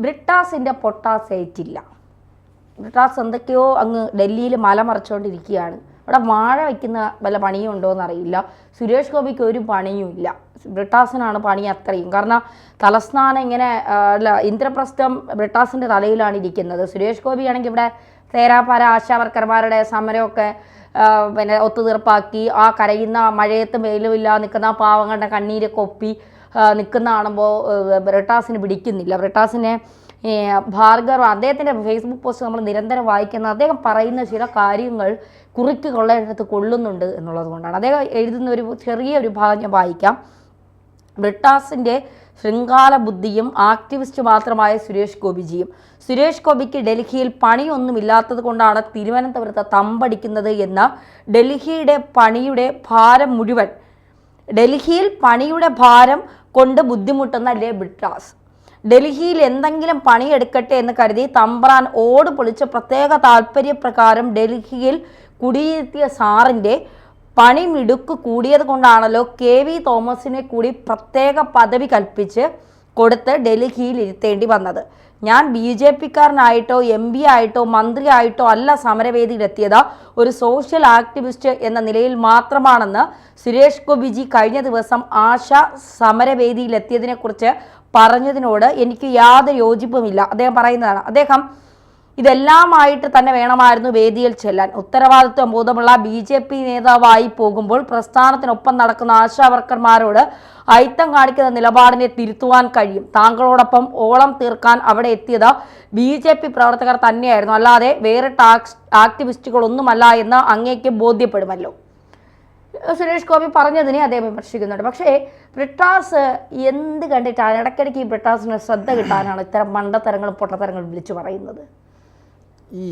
ബ്രിട്ടാസിൻ്റെ പൊട്ടാസ് ഏറ്റില്ല. ബ്രിട്ടാസ് എന്തൊക്കെയോ അങ്ങ് ഡൽഹിയിൽ മല മറിച്ചുകൊണ്ടിരിക്കുകയാണ്. അവിടെ വാഴ വയ്ക്കുന്ന വല്ല പണിയും ഉണ്ടോ എന്നറിയില്ല. സുരേഷ് ഗോപിക്ക് ഒരു പണിയും ഇല്ല. ബ്രിട്ടാസിനാണ് പണി അത്രയും. കാരണം തലസ്ഥാനം ഇങ്ങനെ അല്ല, ഇന്ദ്രപ്രസ്ഥം ബ്രിട്ടാസിൻ്റെ തലയിലാണ് ഇരിക്കുന്നത്. സുരേഷ് ഗോപിയാണെങ്കിൽ ഇവിടെ തേരാപ്പാര ആശാവർക്കർമാരുടെ സമരമൊക്കെ പിന്നെ ഒത്തുതീർപ്പാക്കി ആ കരയുന്ന മഴയത്തും വെയിലുമില്ല നിൽക്കുന്ന പാവങ്ങളുടെ കണ്ണീര് കൊപ്പി നിൽക്കുന്ന കാണുമ്പോൾ ബ്രിട്ടാസിന് പിടിക്കുന്നില്ല. ബ്രിട്ടാസിനെ ഭാർഗവ് അദ്ദേഹത്തിൻ്റെ ഫേസ്ബുക്ക് പോസ്റ്റ് നമ്മൾ നിരന്തരം വായിക്കുന്നത് അദ്ദേഹം പറയുന്ന ചില കാര്യങ്ങൾ കുറിക്ക് കൊള്ളയിടത്ത് കൊള്ളുന്നുണ്ട് എന്നുള്ളത് കൊണ്ടാണ്. അദ്ദേഹം എഴുതുന്ന ഒരു ചെറിയൊരു ഭാഗം ഞാൻ വായിക്കാം. ബ്രിട്ടാസിൻ്റെ ശൃംഖാല ബുദ്ധിയും ആക്ടിവിസ്റ്റ് മാത്രമായ സുരേഷ് ഗോപിജിയും. സുരേഷ് ഗോപിക്ക് ഡൽഹിയിൽ പണിയൊന്നുമില്ലാത്തത് കൊണ്ടാണ് തിരുവനന്തപുരത്ത് തമ്പടിക്കുന്നത് എന്ന ഡൽഹിയുടെ പണിയുടെ ഭാരം കൊണ്ട് ബുദ്ധിമുട്ടുന്ന ബ്രിട്ടാസ് ഡൽഹിയിൽ എന്തെങ്കിലും പണിയെടുക്കട്ടെ എന്ന് കരുതി തമ്പ്രാൻ ഓട് പൊളിച്ച് പ്രത്യേക താല്പര്യപ്രകാരം ഡൽഹിയിൽ കുടിയിരുത്തിയ സാറിൻ്റെ പണിമിടുക്ക് കൂടിയത് കൊണ്ടാണല്ലോ KV തോമസിനെ കൂടി പ്രത്യേക പദവി കൽപ്പിച്ച് കൊടുത്ത് ഡൽഹിയിൽ ഇരുത്തേണ്ടി വന്നത്. ഞാൻ BJPക്കാരനായിട്ടോ MP ആയിട്ടോ മന്ത്രിയായിട്ടോ അല്ല സമരവേദിയിലെത്തിയത്, ഒരു സോഷ്യൽ ആക്ടിവിസ്റ്റ് എന്ന നിലയിൽ മാത്രമാണെന്ന് സുരേഷ് ഗോപിജി കഴിഞ്ഞ ദിവസം ആശ സമരവേദിയിലെത്തിയതിനെക്കുറിച്ച് പറഞ്ഞതിനോട് എനിക്ക് യാതൊരു യോജിപ്പുമില്ല. അദ്ദേഹം പറയുന്നതാണ്. അദ്ദേഹം ഇതെല്ലാമായിട്ട് തന്നെ വേണമായിരുന്നു വേദിയിൽ ചെല്ലാൻ. ഉത്തരവാദിത്വം ബോധമുള്ള BJP നേതാവായി പോകുമ്പോൾ പ്രസ്ഥാനത്തിനൊപ്പം നടക്കുന്ന ആശാവർക്കർമാരോട് അയിത്തം കാണിക്കുന്ന നിലപാടിനെ തിരുത്തുവാൻ കഴിയും. താങ്കളോടൊപ്പം ഓളം തീർക്കാൻ അവിടെ എത്തിയത് BJP പ്രവർത്തകർ തന്നെയായിരുന്നു, അല്ലാതെ വേറെ ആക്ടിവിസ്റ്റുകളൊന്നുമല്ല എന്ന് അങ്ങേക്ക് ബോധ്യപ്പെടുമല്ലോ. സുരേഷ് ഗോപി പറഞ്ഞതിനെ അദ്ദേഹം വിമർശിക്കുന്നുണ്ട്. പക്ഷേ ബ്രിട്ടാസ് എന്ത് കണ്ടിട്ടാണ് ഇടയ്ക്കിടയ്ക്ക് ഈ ബ്രിട്ടാസിന് ശ്രദ്ധ കിട്ടാനാണ് ഇത്തരം മണ്ടത്തരങ്ങളും പൊട്ടത്തരങ്ങളും വിളിച്ചു പറയുന്നത്? ഈ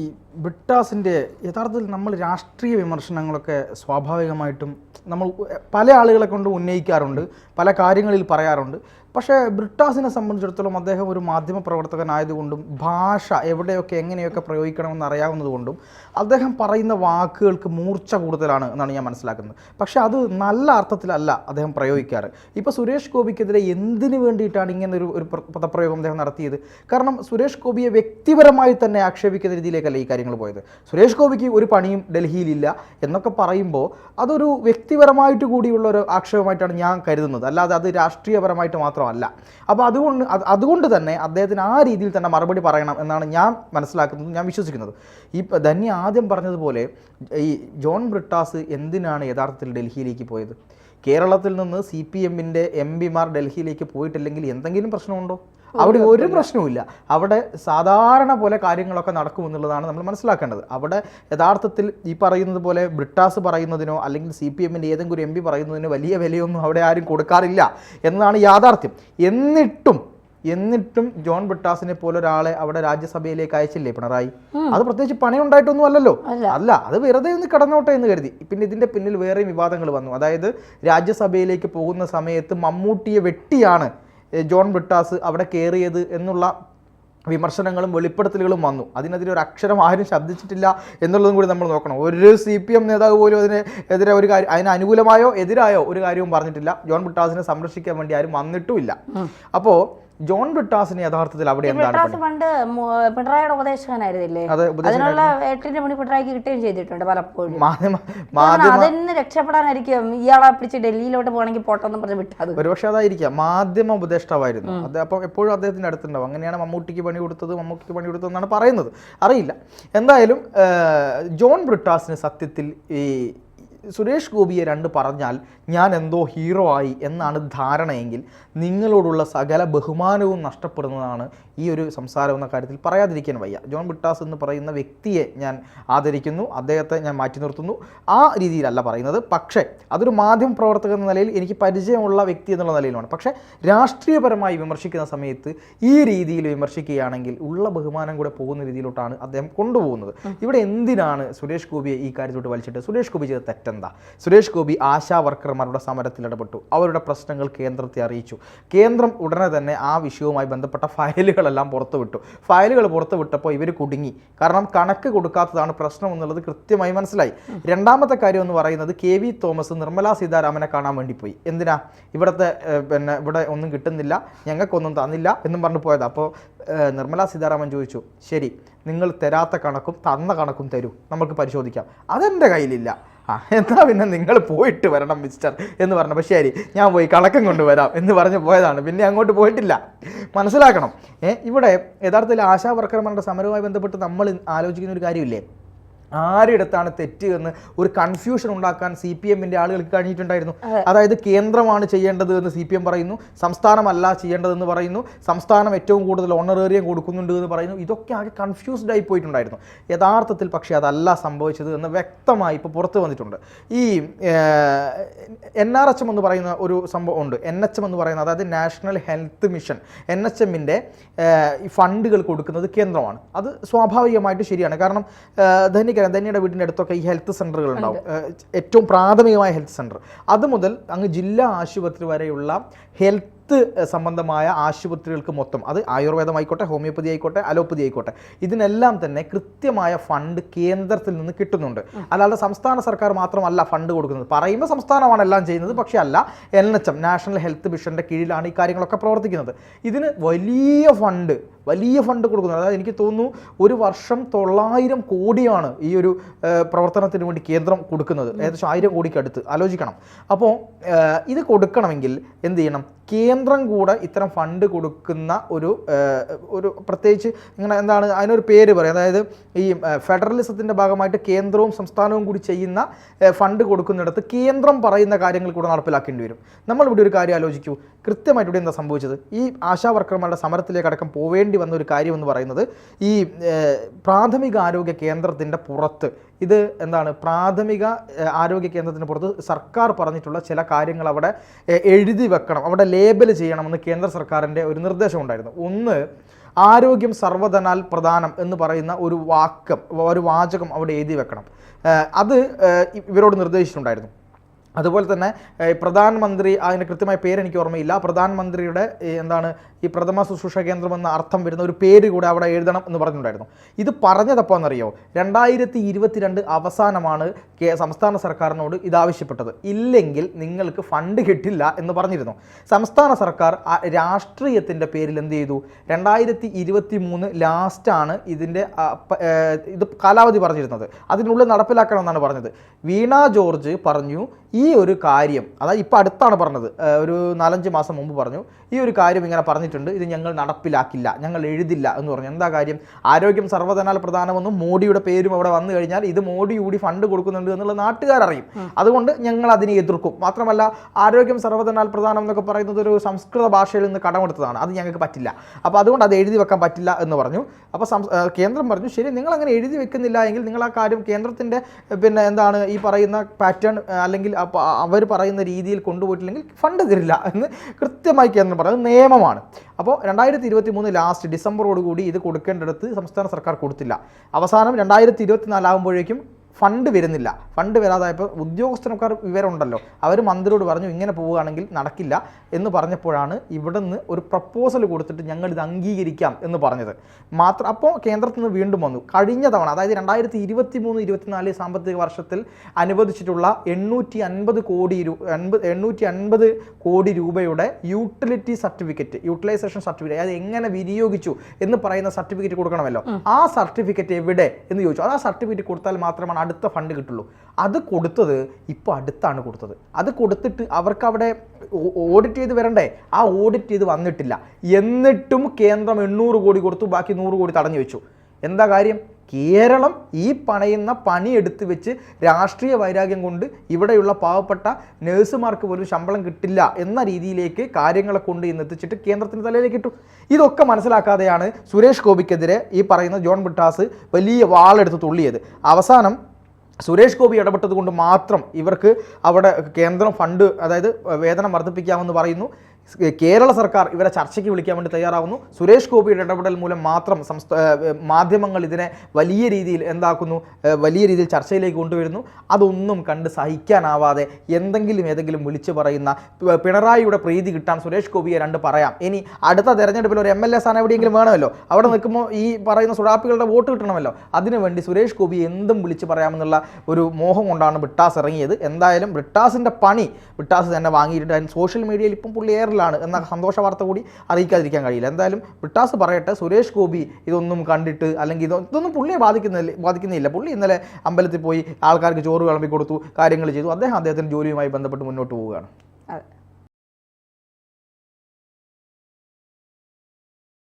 ബ്രിട്ടാസിൻ്റെ യഥാർത്ഥത്തിൽ നമ്മൾ രാഷ്ട്രീയ വിമർശനങ്ങളൊക്കെ സ്വാഭാവികമായിട്ടും നമ്മൾ പല ആളുകളെ കൊണ്ട് ഉന്നയിക്കാറുണ്ട്, പല കാര്യങ്ങളിൽ പറയാറുണ്ട്. പക്ഷേ ബ്രിട്ടാസിനെ സംബന്ധിച്ചിടത്തോളം അദ്ദേഹം ഒരു മാധ്യമ പ്രവർത്തകനായതുകൊണ്ടും ഭാഷ എവിടെയൊക്കെ എങ്ങനെയൊക്കെ പ്രയോഗിക്കണമെന്ന് അറിയാവുന്നതുകൊണ്ടും അദ്ദേഹം പറയുന്ന വാക്കുകൾക്ക് മൂർച്ച കൂടുതലാണ് എന്നാണ് ഞാൻ മനസ്സിലാക്കുന്നത്. പക്ഷേ അത് നല്ല അർത്ഥത്തിലല്ല അദ്ദേഹം പ്രയോഗിക്കാറ്. ഇപ്പോൾ സുരേഷ് ഗോപിക്കെതിരെ എന്തിനു വേണ്ടിയിട്ടാണ് ഇങ്ങനെ ഒരു പദപ്രയോഗം അദ്ദേഹം നടത്തിയത്? കാരണം സുരേഷ് ഗോപിയെ വ്യക്തിപരമായി തന്നെ ആക്ഷേപിക്കുന്ന രീതിയിലേക്കല്ല ഈ കാര്യങ്ങൾ പോയത്. സുരേഷ് ഗോപിക്ക് ഒരു പണിയും ഡൽഹിയിലില്ല എന്നൊക്കെ പറയുമ്പോൾ അതൊരു വ്യക്തിപരമായിട്ട് കൂടിയുള്ള ഒരു ആക്ഷേപമായിട്ടാണ് ഞാൻ കരുതുന്നത്, അല്ലാതെ അത് രാഷ്ട്രീയപരമായിട്ട് മാത്രം അല്ല. അപ്പോൾ അതുകൊണ്ട് തന്നെ അദ്ദേഹത്തിന് ആ രീതിയിൽ തന്നെ മറുപടി പറയണം എന്നാണ് ഞാൻ മനസ്സിലാക്കുന്നത്, ഞാൻ വിശ്വസിക്കുന്നത്. ഈ ധന്യ ആദ്യം പറഞ്ഞതുപോലെ ഈ ജോൺ ബ്രിട്ടാസ് എന്തിനാണ് യഥാർത്ഥത്തിൽ ഡൽഹിയിലേക്ക് പോയത്? കേരളത്തിൽ നിന്ന് CPMൻ്റെ MP-മാർ ഡൽഹിയിലേക്ക് പോയിട്ടില്ലെങ്കിൽ എന്തെങ്കിലും പ്രശ്നമുണ്ടോ? അവിടെ ഒരു പ്രശ്നവുമില്ല. അവിടെ സാധാരണ പോലെ കാര്യങ്ങളൊക്കെ നടക്കുമെന്നുള്ളതാണ് നമ്മൾ മനസ്സിലാക്കേണ്ടത്. അവിടെ യഥാർത്ഥത്തിൽ ഈ പറയുന്നത് പോലെ ബ്രിട്ടാസ് പറയുന്നതിനോ അല്ലെങ്കിൽ CPMൻ്റെ ഏതെങ്കിലും MP പറയുന്നതിനോ വലിയ വിലയൊന്നും അവിടെ ആരും കൊടുക്കാറില്ല എന്നതാണ് യാഥാർത്ഥ്യം. എന്നിട്ടും ജോൺ ബ്രിട്ടാസിനെ പോലെ ഒരാളെ അവിടെ രാജ്യസഭയിലേക്ക് അയച്ചില്ലേ പിണറായി? അത് പ്രത്യേകിച്ച് പണിയുണ്ടായിട്ടൊന്നും അല്ലല്ലോ. അല്ല, അത് വെറുതെ ഒന്ന് കടന്നോട്ടെ എന്ന് കരുതി. പിന്നെ ഇതിൻ്റെ പിന്നിൽ വേറെയും വിവാദങ്ങൾ വന്നു. അതായത് രാജ്യസഭയിലേക്ക് പോകുന്ന സമയത്ത് മമ്മൂട്ടിയെ വെട്ടിയാണ് ജോൺ ബ്രിട്ടാസ് അവിടെ കയറിയത് എന്നുള്ള വിമർശനങ്ങളും വെളിപ്പെടുത്തലുകളും വന്നു. അതിനെതിരെ ഒരു അക്ഷരം ആരും ശബ്ദിച്ചിട്ടില്ല എന്നുള്ളതും കൂടി നമ്മൾ നോക്കണം. ഒരു CPM നേതാവ് പോലും അതിനെതിരെ ഒരു കാര്യം, അതിന് അനുകൂലമായോ എതിരായോ ഒരു കാര്യവും പറഞ്ഞിട്ടില്ല. ജോൺ ബ്രിട്ടാസിനെ സംരക്ഷിക്കാൻ വേണ്ടി ആരും വന്നിട്ടുമില്ല. അപ്പോൾ ജോൺ ബ്രിട്ടാസിന് യഥാർത്ഥത്തിൽ അവിടെ എന്താണ് പണ്ട് പിണറായിയുടെ ഉപദേശകനായിരുന്നില്ലേ? അതിനുള്ള 8 മണി പിണറായിക്ക് കിട്ടുകയും ചെയ്തിട്ടുണ്ട് പലപ്പോഴും. അതിന് രക്ഷപ്പെടാനായിരിക്കും ഇയാളെ പിടിച്ച് ഡൽഹിയിലോട്ട് പോകണമെങ്കിൽ പോട്ടെന്ന് പറഞ്ഞ് വിട്ടത്. ഒരുപക്ഷെ അതായിരിക്കാം, മാധ്യമ ഉപദേഷ്ടാവായിരുന്നു അത്. അപ്പം എപ്പോഴും അദ്ദേഹത്തിൻ്റെ അടുത്തുണ്ടാവും. അങ്ങനെയാണ് മമ്മൂട്ടിക്ക് പണി കൊടുത്തതെന്നാണ് പറയുന്നത്, അറിയില്ല. എന്തായാലും ജോൺ ബ്രിട്ടാസിന് സത്യത്തിൽ ഈ സുരേഷ് ഗോപിയെ പറഞ്ഞാൽ ഞാൻ എന്തോ ഹീറോ ആയി എന്നാണ് ധാരണയെങ്കിൽ നിങ്ങളോടുള്ള സകല ബഹുമാനവും നഷ്ടപ്പെടുന്നതാണ് ഈ ഒരു സംസാരം എന്ന കാര്യത്തിൽ പറയാതിരിക്കാൻ വയ്യ. ജോൺ ബ്രിട്ടാസ് എന്ന് പറയുന്ന വ്യക്തിയെ ഞാൻ ആദരിക്കുന്നു, അദ്ദേഹത്തെ ഞാൻ മാറ്റി നിർത്തുന്നു, ആ രീതിയിലല്ല പറയുന്നത്. പക്ഷേ അതൊരു മാധ്യമ പ്രവർത്തകൻ എന്ന നിലയിൽ എനിക്ക് പരിചയമുള്ള വ്യക്തി എന്നുള്ള നിലയിലാണ്. പക്ഷേ രാഷ്ട്രീയപരമായി വിമർശിക്കുന്ന സമയത്ത് ഈ രീതിയിൽ വിമർശിക്കുകയാണെങ്കിൽ ഉള്ള ബഹുമാനം കൂടെ പോകുന്ന രീതിയിലോട്ടാണ് അദ്ദേഹം കൊണ്ടുപോകുന്നത്. ഇവിടെ എന്തിനാണ് സുരേഷ് ഗോപിയെ ഈ കാര്യത്തോട്ട് വലിച്ചിട്ട് സുരേഷ് ഗോപി ചെയ്ത തെറ്റെന്താണ്? എന്താ? സുരേഷ് ഗോപി ആശാ വർക്കർമാരുടെ സമരത്തിൽ ഇടപെട്ടു, അവരുടെ പ്രശ്നങ്ങൾ കേന്ദ്രത്തെ അറിയിച്ചു. കേന്ദ്രം ഉടനെ തന്നെ ആ വിഷയവുമായി ബന്ധപ്പെട്ട ഫയലുകളെല്ലാം പുറത്തുവിട്ടു. ഫയലുകൾ പുറത്തുവിട്ടപ്പോൾ ഇവർ കുടുങ്ങി. കാരണം കണക്ക് കൊടുക്കാത്തതാണ് പ്രശ്നം എന്നുള്ളത് കൃത്യമായി മനസ്സിലായി. രണ്ടാമത്തെ കാര്യം എന്ന് പറയുന്നത് KV തോമസ് നിർമ്മലാ സീതാരാമനെ കാണാൻ വേണ്ടി പോയി. എന്തിനാ? ഇവിടുത്തെ ഇവിടെ ഒന്നും കിട്ടുന്നില്ല, ഞങ്ങൾക്കൊന്നും തന്നില്ല എന്നും പറഞ്ഞു പോയത്. അപ്പോൾ നിർമ്മലാ സീതാരാമൻ ചോദിച്ചു, ശരി, നിങ്ങൾ തരാത്ത കണക്കും തന്ന കണക്കും തരൂ, നമുക്ക് പരിശോധിക്കാം. അതെൻ്റെ കയ്യിലില്ല. എന്നാൽ പിന്നെ നിങ്ങൾ പോയിട്ട് വരണം മിസ്റ്റർ എന്ന് പറഞ്ഞപ്പോൾ ശരി, ഞാൻ പോയി കണക്കം കൊണ്ടുവരാം എന്ന് പറഞ്ഞ് പോയതാണ്. പിന്നെ അങ്ങോട്ട് പോയിട്ടില്ല. മനസ്സിലാക്കണം, ഇവിടെ യഥാർത്ഥത്തിൽ ആശാ വർക്കർമാരുടെ സമരവുമായി ബന്ധപ്പെട്ട് നമ്മൾ ആലോചിക്കുന്ന ഒരു കാര്യമില്ലേ, ആരെടുത്താണ് തെറ്റ് എന്ന് ഒരു കൺഫ്യൂഷൻ ഉണ്ടാക്കാൻ CPMന്റെ ആളുകൾക്ക് കഴിഞ്ഞിട്ടുണ്ടായിരുന്നു. അതായത് കേന്ദ്രമാണ് ചെയ്യേണ്ടത് എന്ന് CPM പറയുന്നു, സംസ്ഥാനമല്ല ചെയ്യേണ്ടതെന്ന് പറയുന്നു, സംസ്ഥാനം ഏറ്റവും കൂടുതൽ ഓണറേറിയം കൊടുക്കുന്നുണ്ട് എന്ന് പറയുന്നു. ഇതൊക്കെ ആകെ കൺഫ്യൂസ്ഡ് ആയി പോയിട്ടുണ്ടായിരുന്നു. യഥാർത്ഥത്തിൽ പക്ഷേ അതല്ല സംഭവിച്ചത് എന്ന് വ്യക്തമായി ഇപ്പോൾ പുറത്തു വന്നിട്ടുണ്ട്. ഈ NRHM എന്ന് പറയുന്ന ഒരു സംഭവം ഉണ്ട്. NHM എന്ന് പറയുന്നത്, അതായത് നാഷണൽ ഹെൽത്ത് മിഷൻ, NHMന്റെ ഫണ്ടുകൾ കൊടുക്കുന്നത് കേന്ദ്രമാണ്. അത് സ്വാഭാവികമായിട്ട് ശരിയാണ്. കാരണം ധന്യയുടെ വീടിൻ്റെ അടുത്തൊക്കെ ഈ ഹെൽത്ത് സെൻ്ററുകൾ ഉണ്ടാവും, ഏറ്റവും പ്രാഥമികമായ ഹെൽത്ത് സെൻ്റർ. അതുമുതൽ അങ്ങ് ജില്ലാ ആശുപത്രി വരെയുള്ള ഹെൽത്ത് സംബന്ധമായ ആശുപത്രികൾക്ക് മൊത്തം, അത് ആയുർവേദമായിക്കോട്ടെ, ഹോമിയോപ്പതി ആയിക്കോട്ടെ, അലോപ്പതി ആയിക്കോട്ടെ, ഇതിനെല്ലാം തന്നെ കൃത്യമായ ഫണ്ട് കേന്ദ്രത്തിൽ നിന്ന് കിട്ടുന്നുണ്ട്. അല്ലാതെ സംസ്ഥാന സർക്കാർ മാത്രമല്ല ഫണ്ട് കൊടുക്കുന്നത്. പറയുമ്പോൾ സംസ്ഥാനമാണ് എല്ലാം ചെയ്യുന്നത്, പക്ഷേ അല്ല. NHM നാഷണൽ ഹെൽത്ത് മിഷൻ്റെ കീഴിലാണ് ഈ കാര്യങ്ങളൊക്കെ പ്രവർത്തിക്കുന്നത്. ഇതിന് വലിയ ഫണ്ട് കൊടുക്കുന്നത്. അതായത് എനിക്ക് തോന്നുന്നു ഒരു വർഷം 900 കോടിയാണ് ഈ ഒരു പ്രവർത്തനത്തിന് വേണ്ടി കേന്ദ്രം കൊടുക്കുന്നത്. ഏകദേശം 1000 കോടിക്ക് അടുത്ത്. ആലോചിക്കണം. അപ്പോൾ ഇത് കൊടുക്കണമെങ്കിൽ എന്ത് ചെയ്യണം? കേന്ദ്രം കൂടെ ഇത്തരം ഫണ്ട് കൊടുക്കുന്ന ഒരു പ്രത്യേകിച്ച് ഇങ്ങനെ എന്താണ് അതിനൊരു പേര് പറയും, അതായത് ഈ ഫെഡറലിസത്തിൻ്റെ ഭാഗമായിട്ട് കേന്ദ്രവും സംസ്ഥാനവും കൂടി ചെയ്യുന്ന ഫണ്ട് കൊടുക്കുന്നിടത്ത് കേന്ദ്രം പറയുന്ന കാര്യങ്ങൾ കൂടെ നടപ്പിലാക്കേണ്ടി വരും. നമ്മളിവിടെ ഒരു കാര്യം ആലോചിക്കൂ, കൃത്യമായിട്ട് ഇവിടെ എന്താ സംഭവിച്ചത്? ഈ ആശാ വർക്കർമാരുടെ സമരത്തിലേക്ക് അടക്കം പോവേണ്ടി വന്ന ഒരു കാര്യം എന്ന് പറയുന്നത്, ഈ പ്രാഥമിക ആരോഗ്യ കേന്ദ്രത്തിൻ്റെ പുറത്ത്, ഇത് എന്താണ്, പ്രാഥമിക ആരോഗ്യ കേന്ദ്രത്തിന് പുറത്ത് സർക്കാർ പറഞ്ഞിട്ടുള്ള ചില കാര്യങ്ങൾ അവിടെ എഴുതി വെക്കണം, അവിടെ ലേബൽ ചെയ്യണമെന്ന് കേന്ദ്ര സർക്കാരിൻ്റെ ഒരു നിർദ്ദേശം ഉണ്ടായിരുന്നു. ഒന്ന്, ആരോഗ്യം സർവ്വധനാൽ പ്രധാനം എന്ന് പറയുന്ന ഒരു വാചകം അവിടെ എഴുതി വെക്കണം. അത് ഇവരോട് നിർദ്ദേശിച്ചിട്ടുണ്ടായിരുന്നു. അതുപോലെ തന്നെ പ്രധാനമന്ത്രി, അതിൻ്റെ കൃത്യമായ പേരെനിക്ക് ഓർമ്മയില്ല, പ്രധാനമന്ത്രിയുടെ എന്താണ് ഈ പ്രഥമ ശുശ്രൂഷ കേന്ദ്രം എന്ന അർത്ഥം വരുന്ന ഒരു പേര് കൂടെ അവിടെ എഴുതണം എന്ന് പറഞ്ഞിട്ടുണ്ടായിരുന്നു. ഇത് പറഞ്ഞതപ്പോന്നറിയോ? 2022 അവസാനമാണ് സംസ്ഥാന സർക്കാരിനോട് ഇതാവശ്യപ്പെട്ടത്. ഇല്ലെങ്കിൽ നിങ്ങൾക്ക് ഫണ്ട് കിട്ടില്ല എന്ന് പറഞ്ഞിരുന്നു. സംസ്ഥാന സർക്കാർ രാഷ്ട്രീയത്തിൻ്റെ പേരിൽ എന്ത് ചെയ്തു? 2023 ലാസ്റ്റാണ് ഇത് കാലാവധി പറഞ്ഞിരുന്നത്. അതിനുള്ളിൽ നടപ്പിലാക്കണമെന്നാണ് പറഞ്ഞത്. വീണ ജോർജ് പറഞ്ഞു ഈ ഒരു കാര്യം, അതായത് ഇപ്പോൾ അടുത്താണ് പറഞ്ഞത്, ഒരു 4-5 മാസം മുമ്പ് പറഞ്ഞു, ഈ ഒരു കാര്യം ഇങ്ങനെ പറഞ്ഞിട്ടുണ്ട്, ഇത് ഞങ്ങൾ നടപ്പിലാക്കില്ല, ഞങ്ങൾ എഴുതില്ല എന്ന് പറഞ്ഞു. എന്താ കാര്യം? ആരോഗ്യം സർവ്വധനാൽ പ്രധാനമെന്നും മോഡിയുടെ പേരും അവിടെ വന്നു കഴിഞ്ഞാൽ ഇത് മോഡി കൂടി ഫണ്ട് കൊടുക്കുന്നുണ്ട് എന്നുള്ള നാട്ടുകാരറിയും. അതുകൊണ്ട് ഞങ്ങൾ അതിനെ എതിർക്കും. മാത്രമല്ല, ആരോഗ്യം സർവ്വധനാൽ പ്രധാനം എന്നൊക്കെ പറയുന്നത് ഒരു സംസ്കൃത ഭാഷയിൽ നിന്ന് കടമെടുത്തതാണ്, അത് ഞങ്ങൾക്ക് പറ്റില്ല, അപ്പോൾ അതുകൊണ്ട് അത് എഴുതി വെക്കാൻ പറ്റില്ല എന്ന് പറഞ്ഞു. അപ്പോൾ കേന്ദ്രം പറഞ്ഞു, ശരി, നിങ്ങൾ അങ്ങനെ എഴുതി വെക്കുന്നില്ല എങ്കിൽ നിങ്ങൾ ആ കാര്യം കേന്ദ്രത്തിൻ്റെ എന്താണ് ഈ പറയുന്ന പാറ്റേൺ അല്ലെങ്കിൽ അവർ പറയുന്ന രീതിയിൽ കൊണ്ടുപോയിട്ടില്ലെങ്കിൽ ഫണ്ട് തരില്ല എന്ന് കൃത്യമായി കേന്ദ്രം പറയുന്നത് നിയമമാണ്. അപ്പോൾ 2023 ലാസ്റ്റ് ഡിസംബറോടുകൂടി ഇത് കൊടുക്കേണ്ടടുത്ത് സംസ്ഥാന സർക്കാർ കൊടുത്തില്ല. അവസാനം 2024 ആകുമ്പോഴേക്കും ഫണ്ട് വരുന്നില്ല. ഫണ്ട് വരാതായപ്പോൾ ഉദ്യോഗസ്ഥർക്കാർ വിവരമുണ്ടല്ലോ, അവർ മന്ത്രിയോട് പറഞ്ഞു ഇങ്ങനെ പോവുകയാണെങ്കിൽ നടക്കില്ല എന്ന് പറഞ്ഞപ്പോഴാണ് ഇവിടെ നിന്ന് ഒരു പ്രപ്പോസൽ കൊടുത്തിട്ട് ഞങ്ങൾ ഇത് അംഗീകരിക്കാം എന്ന് പറഞ്ഞത്. അപ്പോൾ കേന്ദ്രത്തിൽ നിന്ന് വീണ്ടും വന്നു. കഴിഞ്ഞ തവണ, അതായത് 2023-24 സാമ്പത്തിക വർഷത്തിൽ അനുവദിച്ചിട്ടുള്ള 850 കോടി രൂപയുടെ യൂട്ടിലൈസേഷൻ സർട്ടിഫിക്കറ്റ്, അതായത് എങ്ങനെ വിനിയോഗിച്ചു എന്ന് പറയുന്ന സർട്ടിഫിക്കറ്റ് കൊടുക്കണമല്ലോ. ആ സർട്ടിഫിക്കറ്റ് എവിടെ എന്ന് ചോദിച്ചു. ആ സർട്ടിഫിക്കറ്റ് കൊടുത്താൽ മാത്രമാണ് അടുത്ത ഫണ്ട് കിട്ടുള്ളൂ. അത് കൊടുത്തത് ഇപ്പോൾ അടുത്താണ് കൊടുത്തത്. അത് കൊടുത്തിട്ട് അവർക്ക് അവിടെ ഓഡിറ്റ് ചെയ്ത് വരണ്ടേ? ആ ഓഡിറ്റ് ചെയ്ത് വന്നിട്ടില്ല. എന്നിട്ടും കേന്ദ്രം 800 കോടി കൊടുത്തു, ബാക്കി 100 കോടി തടഞ്ഞു വെച്ചു. എന്താ കാര്യം? കേരളം ഈ പണയുന്ന പണിയെടുത്ത് വെച്ച് രാഷ്ട്രീയ വൈരാഗ്യം കൊണ്ട് ഇവിടെയുള്ള പാവപ്പെട്ട നഴ്സുമാർക്ക് പോലും ശമ്പളം കിട്ടില്ല എന്ന രീതിയിലേക്ക് കാര്യങ്ങളെ കൊണ്ട് ഇന്ന് എത്തിച്ചിട്ട് കേന്ദ്രത്തിന് തലയിലേക്ക് ഇട്ടു. ഇതൊക്കെ മനസ്സിലാക്കാതെയാണ് സുരേഷ് ഗോപിക്കെതിരെ ഈ പറയുന്ന ജോൺ ബ്രിട്ടാസ് വലിയ വാളെടുത്ത് തുള്ളിയത്. അവസാനം സുരേഷ് ഗോപി ഇടപെട്ടത് കൊണ്ട് മാത്രം ഇവർക്ക് അവിടെ കേന്ദ്രം ഫണ്ട്, അതായത് വേതനം വർദ്ധിപ്പിക്കാമെന്ന് പറയുന്നു. കേരള സർക്കാർ ഇവരെ ചർച്ചയ്ക്ക് വിളിക്കാൻ വേണ്ടി തയ്യാറാവുന്നു. സുരേഷ് ഗോപിയുടെ ഇടപെടൽ മൂലം മാത്രം മാധ്യമങ്ങൾ ഇതിനെ വലിയ രീതിയിൽ വലിയ രീതിയിൽ ചർച്ചയിലേക്ക് കൊണ്ടുവരുന്നു. അതൊന്നും കണ്ട് സഹിക്കാനാവാതെ ഏതെങ്കിലും വിളിച്ചു പറയുന്ന പിണറായിയുടെ പ്രീതി കിട്ടാൻ സുരേഷ് ഗോപിയെ രണ്ട് പറയാം. ഇനി അടുത്ത തെരഞ്ഞെടുപ്പിൽ ഒരു MLA സ്ഥാനം എവിടെയെങ്കിലും വേണമല്ലോ, അവിടെ നിൽക്കുമ്പോൾ ഈ പറയുന്ന സുഡാപ്പികളുടെ വോട്ട് കിട്ടണമല്ലോ, അതിനുവേണ്ടി സുരേഷ് ഗോപി എന്തും വിളിച്ചു പറയാമെന്നുള്ള ഒരു മോഹം കൊണ്ടാണ് ബ്രിട്ടാസ് ഇറങ്ങിയത്. എന്തായാലും ബ്രിട്ടാസിൻ്റെ പണി ബ്രിട്ടാസ് തന്നെ വാങ്ങിയിട്ടുണ്ട്. അതിന് സോഷ്യൽ മീഡിയയിൽ ഇപ്പം പുള്ളി എയറിലാണ് എന്ന സന്തോഷ വാർത്ത കൂടി അറിയിക്കാതിരിക്കാൻ കഴിയില്ല. എന്തായാലും ബ്രിട്ടാസ് പറയട്ടെ, സുരേഷ് ഗോപി ഇതൊന്നും കണ്ടിട്ട് അല്ലെങ്കിൽ ഇതൊന്നും പുള്ളിയെ ബാധിക്കുന്നില്ല. പുള്ളി ഇന്നലെ അമ്പലത്തിൽ പോയി ആൾക്കാർക്ക് ചോറ് വിളമ്പി കൊടുത്തു, കാര്യങ്ങൾ ചെയ്തു. അദ്ദേഹത്തിന്റെ ജോലിയുമായി ബന്ധപ്പെട്ട് മുന്നോട്ട് പോവുകയാണ്.